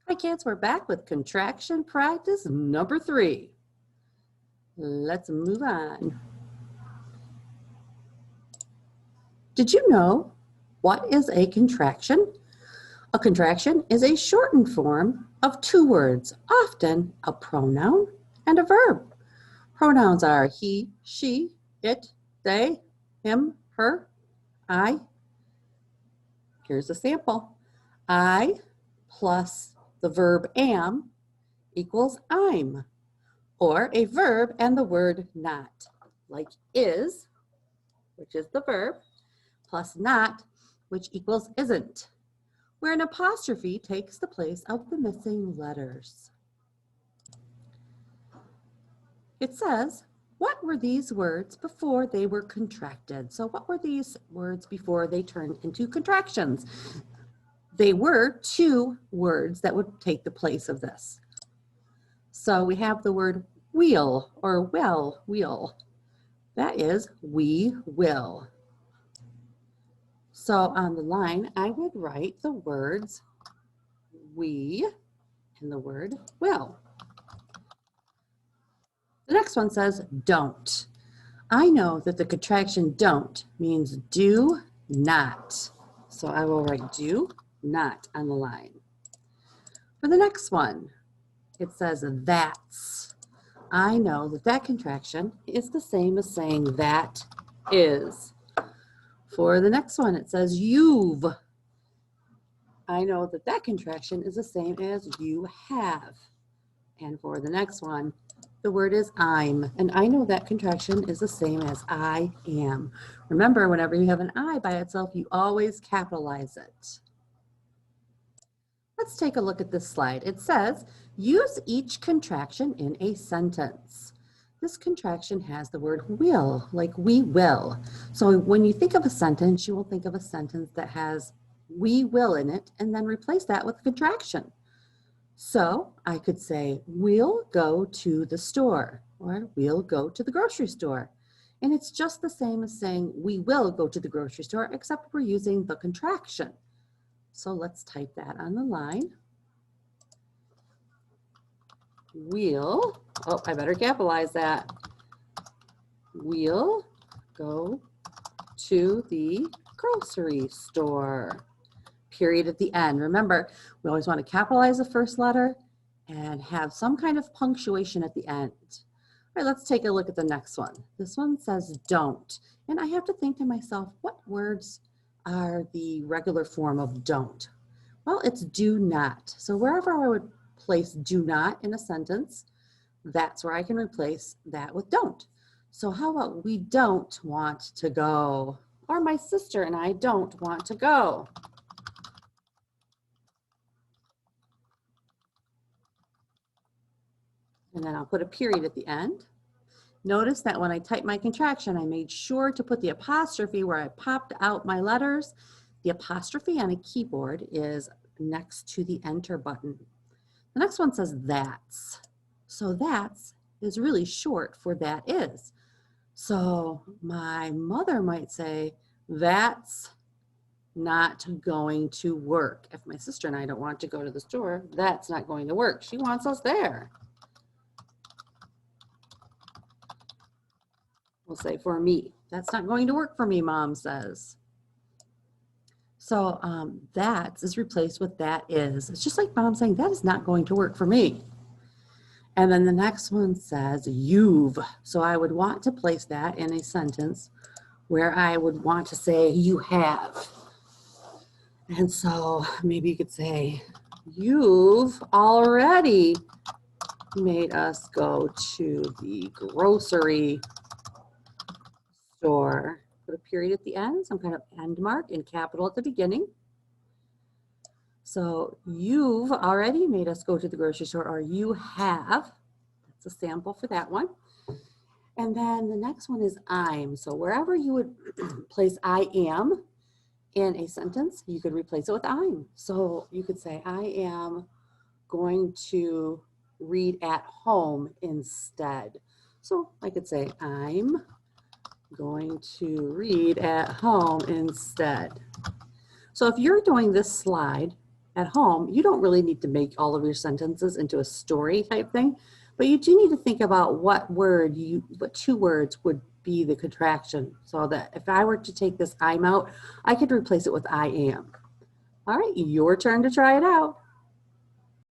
Hi kids, we're back with contraction practice number 3. Let's move on. Did you know what is a contraction? A contraction is a shortened form of 2 words, often a pronoun and a verb. Pronouns are he, she, it, they, him, her, I. Here's a sample. I plus the verb am equals I'm. Or a verb and the word not, like is, which is the verb, plus not, which equals isn't, where an apostrophe takes the place of the missing letters. It says, what were these words before they were contracted? So what were these words before they turned into contractions? They were 2 words that would take the place of this. So we have the word wheel or wheel. That is we will. So on the line, I would write the words we and the word will. The next one says don't. I know that the contraction don't means do not. So I will write do not on the line. For the next one, it says that's. I know that that contraction is the same as saying that is. For the next one, it says you've. I know that that contraction is the same as you have. And for the next one, the word is I'm. And I know that contraction is the same as I am. Remember, whenever you have an I by itself, you always capitalize it. Let's take a look at this slide. It says, use each contraction in a sentence. This contraction has the word will, like we will. So when you think of a sentence, you will think of a sentence that has we will in it, and then replace that with a contraction. So I could say, we'll go to the store, or we'll go to the grocery store. And it's just the same as saying we will go to the grocery store, except we're using the contraction. So let's type that on the line. We'll, oh, I better capitalize that. We'll go to the grocery store. Period at the end. Remember, we always want to capitalize the first letter and have some kind of punctuation at the end. All right, let's take a look at the next one. This one says don't. And I have to think to myself, what words are the regular form of don't? Well, it's do not. So wherever I would place do not in a sentence, that's where I can replace that with don't. So how about we don't want to go? Or my sister and I don't want to go. And then I'll put a period at the end. Notice that when I typed my contraction, I made sure to put the apostrophe where I popped out my letters. The apostrophe on a keyboard is next to the enter button. The next one says that's. So that's is really short for that is. So my mother might say, that's not going to work. If my sister and I don't want to go to the store, that's not going to work. She wants us there. We'll say for me, that's not going to work for me, Mom says. So that is replaced with that is. It's just like Mom saying, that is not going to work for me. And then the next one says you've. So I would want to place that in a sentence where I would want to say you have. And so maybe you could say, you've already made us go to the grocery store. Put a period at the end, some kind of end mark in capital at the beginning. So you've already made us go to the grocery store, or you have. That's a sample for that one. And then the next one is I'm. So wherever you would place I am in a sentence, you could replace it with I'm. So you could say, I am going to read at home instead. So I could say, I'm going to read at home instead. So if you're doing this slide at home, you don't really need to make all of your sentences into a story type thing, but you do need to think about what two words would be the contraction, so that if I were to take this I'm out, I could replace it with I am. All right, your turn to try it out.